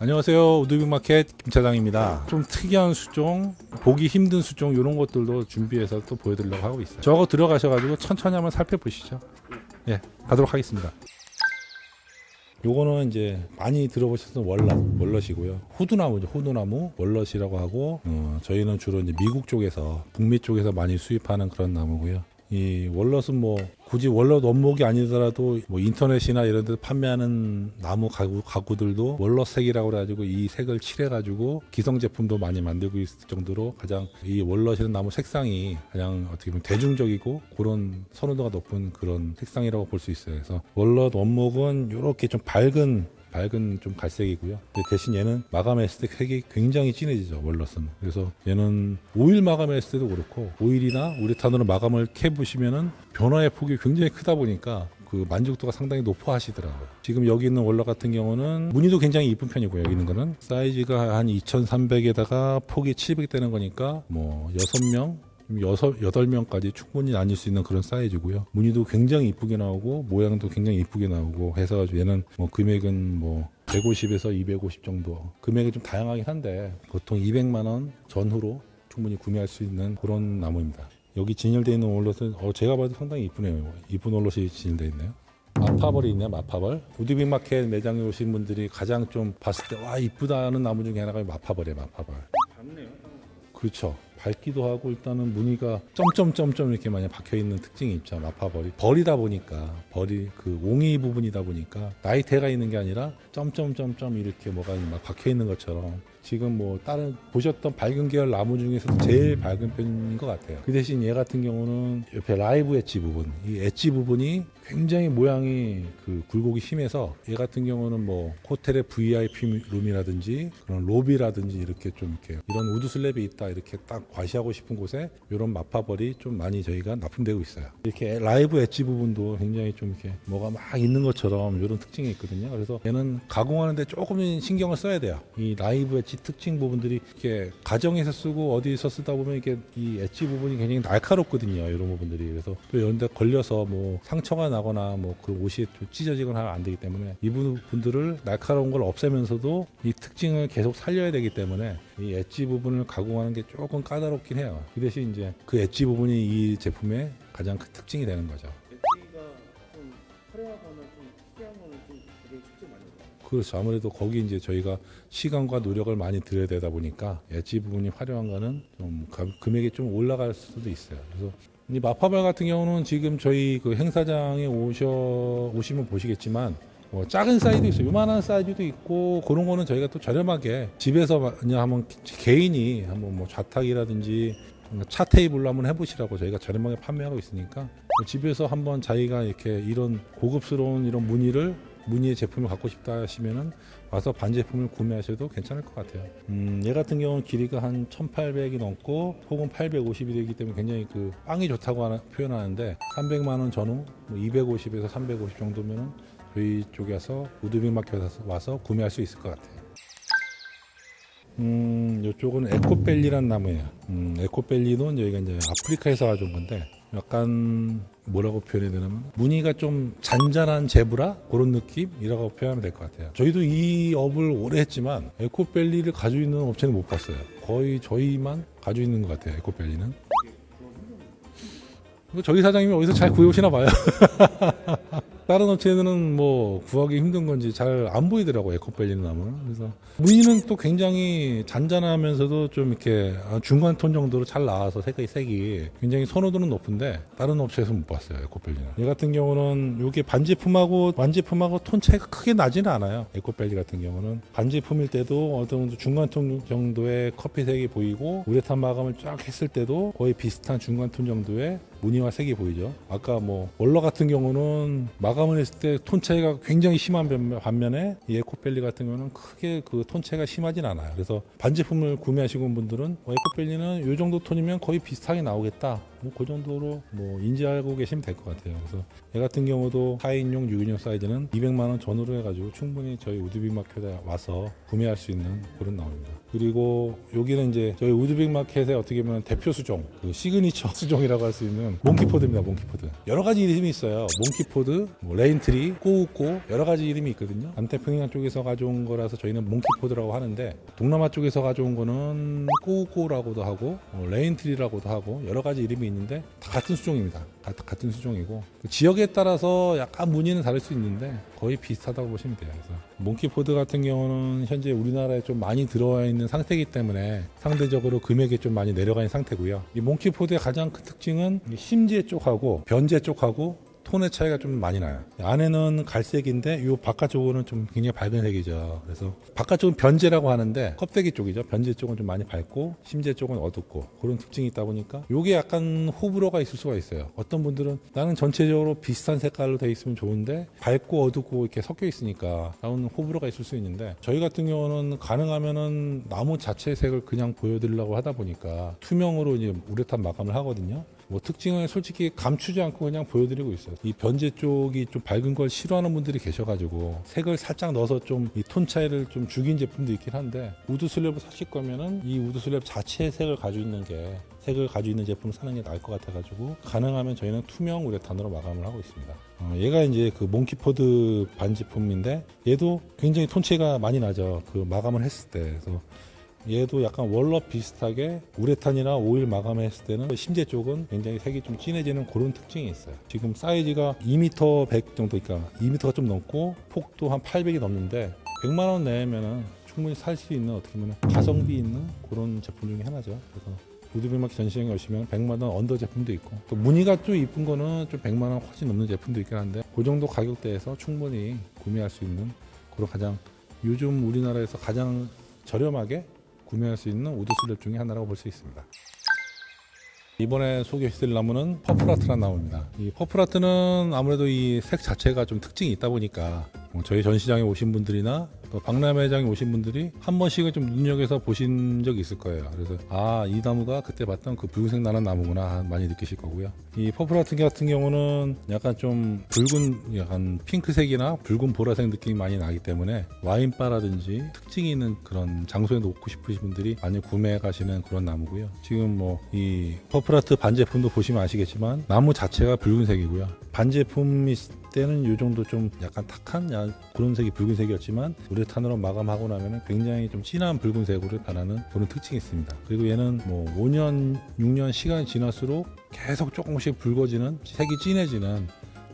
안녕하세요. 우드빅마켓 김차장입니다. 좀 특이한 수종, 보기 힘든 수종 이런 것들도 준비해서 또 보여드리려고 하고 있어요. 저거 들어가셔가지고 천천히 한번 살펴보시죠. 예, 가도록 하겠습니다. 요거는 이제 많이 들어보셨던 월넛이고요. 호두나무죠. 호두나무 월넛이라고 하고 저희는 주로 이제 미국 쪽에서 북미 쪽에서 많이 수입하는 그런 나무고요. 이 월넛은 뭐 굳이 월넛 원목이 아니더라도 뭐 인터넷이나 이런 데서 판매하는 나무 가구들도 월넛색이라고 그래가지고 이 색을 칠해가지고 기성 제품도 많이 만들고 있을 정도로 가장 이 월넛이라는 나무 색상이 가장 어떻게 보면 대중적이고 그런 선호도가 높은 그런 색상이라고 볼 수 있어요. 그래서 월넛 원목은 이렇게 좀 밝은 좀 갈색이고요. 대신 얘는 마감했을 때 색이 굉장히 진해지죠, 월넛은. 그래서 얘는 오일 마감했을 때도 그렇고 오일이나 우레탄으로 마감을 해보시면은 변화의 폭이 굉장히 크다 보니까 그 만족도가 상당히 높아 하시더라고요. 지금 여기 있는 월넛 같은 경우는 무늬도 굉장히 이쁜 편이고요. 여기 있는 거는 사이즈가 한 2300에다가 폭이 700 되는 거니까 뭐 6명 8명까지 충분히 나뉠 수 있는 그런 사이즈고요. 무늬도 굉장히 이쁘게 나오고 모양도 굉장히 이쁘게 나오고 해서 얘는 뭐 금액은 뭐 150에서 250 정도 금액이 좀 다양하긴 한데 보통 200만 원 전후로 충분히 구매할 수 있는 그런 나무입니다. 여기 진열되어 있는 월넛은 제가 봐도 상당히 이쁘네요. 이쁜 월넛이 진열되어 있네요. 마파벌이 있네요. 마파벌. 우드빅마켓 매장에 오신 분들이 가장 좀 봤을 때 와 이쁘다는 나무 중에 하나가 마파벌이에요. 마파벌. 작네요. 그렇죠. 밝기도 하고 일단은 무늬가 점점점점 이렇게 많이 박혀 있는 특징이 있죠. 마파벌이 벌이다 보니까 벌이 그 옹이 부분이다 보니까 나이테가 있는 게 아니라 점점점점 이렇게 뭐가 막 박혀 있는 것처럼 지금 뭐 다른 보셨던 밝은 계열 나무 중에서 제일 밝은 편인 것 같아요. 그 대신 얘 같은 경우는 옆에 라이브 엣지 부분, 이 엣지 부분이 굉장히 모양이 그 굴곡이 심해서 얘 같은 경우는 뭐 호텔의 VIP 룸이라든지 그런 로비라든지 이렇게 좀 이렇게 이런 우드 슬랩이 있다 이렇게 딱 과시하고 싶은 곳에 이런 마파벌이 좀 많이 저희가 납품되고 있어요. 이렇게 라이브 엣지 부분도 굉장히 좀 이렇게 뭐가 막 있는 것처럼 이런 특징이 있거든요. 그래서 얘는 가공하는데 조금 신경을 써야 돼요. 이 라이브 엣지 특징 부분들이 이렇게 가정에서 쓰고 어디서 쓰다 보면 이게 이 엣지 부분이 굉장히 날카롭거든요. 이런 부분들이. 그래서 또 이런 데 걸려서 뭐 상처가 나거나 뭐 그 옷이 좀 찢어지거나 하면 안 되기 때문에 이 분들을 날카로운 걸 없애면서도 이 특징을 계속 살려야 되기 때문에 이 엣지 부분을 가공하는 게 조금 까다롭긴 해요. 그 대신 이제 그 엣지 부분이 이 제품의 가장 큰 특징이 되는 거죠. 엣지가 좀 화려하거나 좀 특이한 거는 좀 되게 쉽지 많이 올라요. 그렇죠. 아무래도 거기 이제 저희가 시간과 노력을 많이 들여야 되다 보니까 엣지 부분이 화려한 거는 좀 금액이 좀 올라갈 수도 있어요. 그래서 이 마파벌 같은 경우는 지금 저희 그 행사장에 오시면 보시겠지만 뭐 작은 사이즈도 있어요. 요만한 사이즈도 있고 그런 거는 저희가 또 저렴하게 집에서 그냥 한번 개인이 한번 뭐 좌탁이라든지 차 테이블로 한번 해보시라고 저희가 저렴하게 판매하고 있으니까 집에서 한번 자기가 이렇게 이런 고급스러운 이런 무늬의 제품을 갖고 싶다 하시면은 와서 반제품을 구매하셔도 괜찮을 것 같아요. 얘 같은 경우는 길이가 한 1800이 넘고 혹은 850이 되기 때문에 굉장히 그 빵이 좋다고 표현하는데 300만 원 전후 뭐 250에서 350 정도면은 저희 쪽에서 우드빅마켓에서 와서 구매할 수 있을 것 같아요. 이쪽은 에코벨리라는 나무예요. 에코벨리는 저희가 이제 아프리카에서 가져온 건데 약간 뭐라고 표현해야 되냐면 무늬가 좀 잔잔한 제브라 그런 느낌이라고 표현하면 될 것 같아요. 저희도 이 업을 오래 했지만 에코벨리를 가지고 있는 업체는 못 봤어요. 거의 저희만 가지고 있는 것 같아요. 에코벨리는. 저희 사장님이 어디서 잘 구해오시나 봐요. 다른 업체들은 뭐 구하기 힘든 건지 잘 안 보이더라고요. 에코벨리는 나무는. 그래서 무늬는 또 굉장히 잔잔하면서도 좀 이렇게 중간 톤 정도로 잘 나와서 색이 굉장히 선호도는 높은데 다른 업체에서 못 봤어요. 에코벨리는. 얘 같은 경우는 이게 반제품하고 완제품하고 톤 차이가 크게 나지는 않아요. 에코벨리 같은 경우는 반제품일 때도 어느 정도 중간 톤 정도의 커피색이 보이고 우레탄 마감을 쫙 했을 때도 거의 비슷한 중간 톤 정도의 무늬와 색이 보이죠. 아까 뭐 월러 같은 경우는 마감을 했을 때 톤 차이가 굉장히 심한 반면에 이 에코벨리 같은 경우는 크게 그 톤 차이가 심하진 않아요. 그래서 반제품을 구매하시는 분들은 에코벨리는 이 정도 톤이면 거의 비슷하게 나오겠다 뭐 그 정도로 뭐 인지하고 계시면 될 것 같아요. 그래서 얘 같은 경우도 4인용, 6인용 사이즈는 200만 원 전후로 해가지고 충분히 저희 우드빅 마켓에 와서 구매할 수 있는 그런 나옵니다. 그리고 여기는 이제 저희 우드빅 마켓의 어떻게 보면 대표 수종, 그 시그니처 수종이라고 할 수 있는 몽키포드입니다. 몽키포드. 여러 가지 이름이 있어요. 몽키포드, 뭐 레인트리, 꼬우꼬 여러 가지 이름이 있거든요. 남태평양 쪽에서 가져온 거라서 저희는 몽키포드라고 하는데 동남아 쪽에서 가져온 거는 꼬우꼬라고도 하고 레인트리라고도 하고 여러 가지 이름이 있는데 다 같은 수종입니다. 같은 수종이고 그 지역에 따라서 약간 무늬는 다를 수 있는데 거의 비슷하다고 보시면 돼요. 그래서 몽키포드 같은 경우는 현재 우리나라에 좀 많이 들어와 있는 상태이기 때문에 상대적으로 금액이 좀 많이 내려가 있는 상태고요. 이 몽키포드의 가장 큰 특징은 심지에 쪽하고 변제 쪽하고 톤의 차이가 좀 많이 나요. 안에는 갈색인데 이 바깥쪽은 좀 굉장히 밝은 색이죠. 그래서 바깥쪽은 변제라고 하는데 껍데기 쪽이죠. 변제 쪽은 좀 많이 밝고 심제 쪽은 어둡고 그런 특징이 있다 보니까 이게 약간 호불호가 있을 수가 있어요. 어떤 분들은 나는 전체적으로 비슷한 색깔로 돼 있으면 좋은데 밝고 어둡고 이렇게 섞여 있으니까 나오는 호불호가 있을 수 있는데 저희 같은 경우는 가능하면은 나무 자체 색을 그냥 보여드리려고 하다 보니까 투명으로 이제 우레탄 마감을 하거든요. 뭐 특징을 솔직히 감추지 않고 그냥 보여드리고 있어요. 이 변제 쪽이 좀 밝은 걸 싫어하는 분들이 계셔가지고 색을 살짝 넣어서 좀 이 톤 차이를 좀 죽인 제품도 있긴 한데 우드 슬랩을 사실 거면은 이 우드 슬랩 자체의 색을 가지고 있는 제품을 사는 게 나을 것 같아가지고 가능하면 저희는 투명 우레탄으로 마감을 하고 있습니다. 얘가 이제 그 몽키포드 반제품인데 얘도 굉장히 톤 차이가 많이 나죠. 그 마감을 했을 때. 그래서 얘도 약간 월럽 비슷하게 우레탄이나 오일 마감했을 때는 심제 쪽은 굉장히 색이 좀 진해지는 그런 특징이 있어요. 지금 사이즈가 2m 100 정도, 그러니까 2m가 좀 넘고 폭도 한 800이 넘는데 100만 원 내면은 충분히 살 수 있는 어떻게 보면 가성비 있는 그런 제품 중에 하나죠. 그래서 우드빅 마켓 전시장에 오시면 100만 원 언더 제품도 있고 또 무늬가 좀 이쁜 거는 좀 100만 원 훨씬 넘는 제품도 있긴 한데 그 정도 가격대에서 충분히 구매할 수 있는 그런 가장 요즘 우리나라에서 가장 저렴하게 구매할 수 있는 우드 슬랩 중에 하나라고 볼 수 있습니다. 이번에 소개해드릴 나무는 퍼플아트라는 나무입니다. 이 퍼플아트는 아무래도 이 색 자체가 좀 특징이 있다 보니까 저희 전시장에 오신 분들이나 또 박람회장에 오신 분들이 한 번씩은 좀 눈여겨서 보신 적이 있을 거예요. 그래서 이 나무가 그때 봤던 그 붉은색 나는 나무구나 많이 느끼실 거고요. 이 퍼플아트 같은 경우는 약간 좀 붉은 약간 핑크색이나 붉은 보라색 느낌이 많이 나기 때문에 와인바라든지 특징이 있는 그런 장소에 놓고 싶으신 분들이 많이 구매해 가시는 그런 나무고요. 지금 뭐 이 퍼플아트 반제품도 보시면 아시겠지만 나무 자체가 붉은색이고요. 반제품이 때는 이 정도 좀 약간 탁한 그런 색이 붉은색이었지만 우레탄으로 마감하고 나면 굉장히 좀 진한 붉은색으로 변하는 그런 특징이 있습니다. 그리고 얘는 뭐 5년, 6년 시간이 지날수록 계속 조금씩 붉어지는 색이 진해지는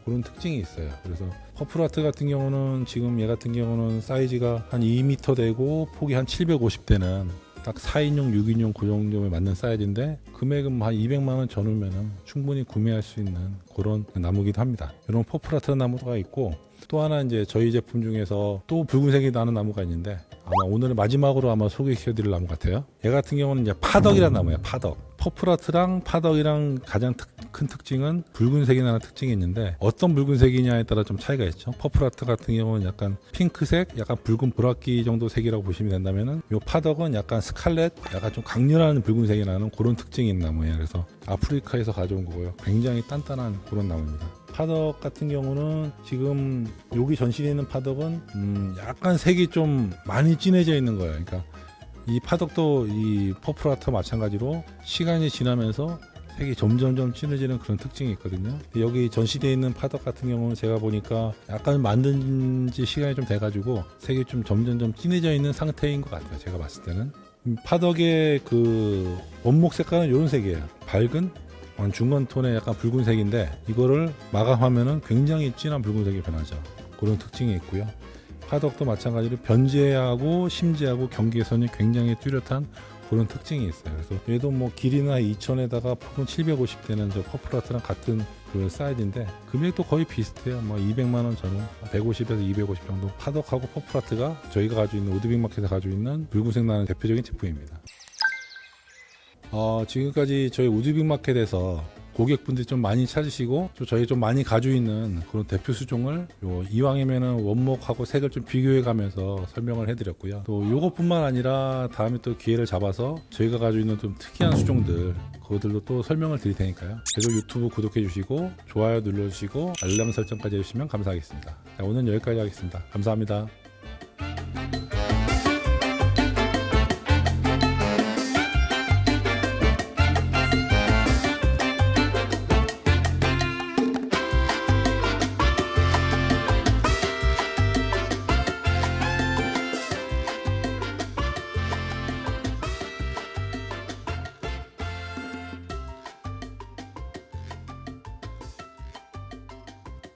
그런 특징이 있어요. 그래서 퍼플아트 같은 경우는 지금 얘 같은 경우는 사이즈가 한 2m 되고 폭이 한 750대는 딱 4인용, 6인용 그 정도에 맞는 사이즈인데 금액은 한 200만 원 전후면 충분히 구매할 수 있는 그런 나무기도 합니다. 이런 퍼플아트 나무가 있고 또 하나 이제 저희 제품 중에서 또 붉은색이 나는 나무가 있는데 아마 오늘 마지막으로 아마 소개시켜드릴 나무 같아요. 얘 같은 경우는 이제 파덕이라는 나무예요. 파덕. 퍼플아트랑 파덕이랑 가장 큰 특징은 붉은색이 나는 특징이 있는데 어떤 붉은색이냐에 따라 좀 차이가 있죠. 퍼플아트 같은 경우는 약간 핑크색, 약간 붉은 보라끼 정도 색이라고 보시면 된다면은 요 파덕은 약간 스칼렛, 약간 좀 강렬한 붉은색이 나는 그런 특징이 있는 나무예요. 그래서 아프리카에서 가져온 거고요. 굉장히 단단한 그런 나무입니다. 파덕 같은 경우는 지금 여기 전시되어 있는 파덕은 약간 색이 좀 많이 진해져 있는 거예요. 그러니까 이 파덕도 이 퍼플아트와 마찬가지로 시간이 지나면서 색이 점점점 진해지는 그런 특징이 있거든요. 여기 전시되어 있는 파덕 같은 경우는 제가 보니까 약간 만든 지 시간이 좀 돼가지고 색이 좀 점점점 진해져 있는 상태인 것 같아요. 제가 봤을 때는 파덕의 그 원목 색깔은 이런 색이에요. 밝은 중간 톤의 약간 붉은색인데 이거를 마감하면은 굉장히 진한 붉은색이 변하죠. 그런 특징이 있고요. 파덕도 마찬가지로 변제하고 심제하고 경계선이 굉장히 뚜렷한 그런 특징이 있어요. 그래서 얘도 뭐 길이나 2000에다가 폭은 750되는 저 퍼플아트랑 같은 그 사이즈인데 금액도 거의 비슷해요. 뭐 200만 원 전후 150에서 250 정도. 파덕하고 퍼플아트가 저희가 가지고 있는 우드빅 마켓에 가지고 있는 붉은색 나는 대표적인 제품입니다. 지금까지 저희 우드빅 마켓에서 고객분들이 좀 많이 찾으시고 또 저희 좀 많이 가지고 있는 그런 대표 수종을 이왕이면은 원목하고 색을 좀 비교해 가면서 설명을 해드렸고요. 또 요것뿐만 아니라 다음에 또 기회를 잡아서 저희가 가지고 있는 좀 특이한 수종들 그것들도 또 설명을 드릴 테니까요. 계속 유튜브 구독해 주시고 좋아요 눌러주시고 알람 설정까지 해주시면 감사하겠습니다. 자, 오늘 여기까지 하겠습니다. 감사합니다.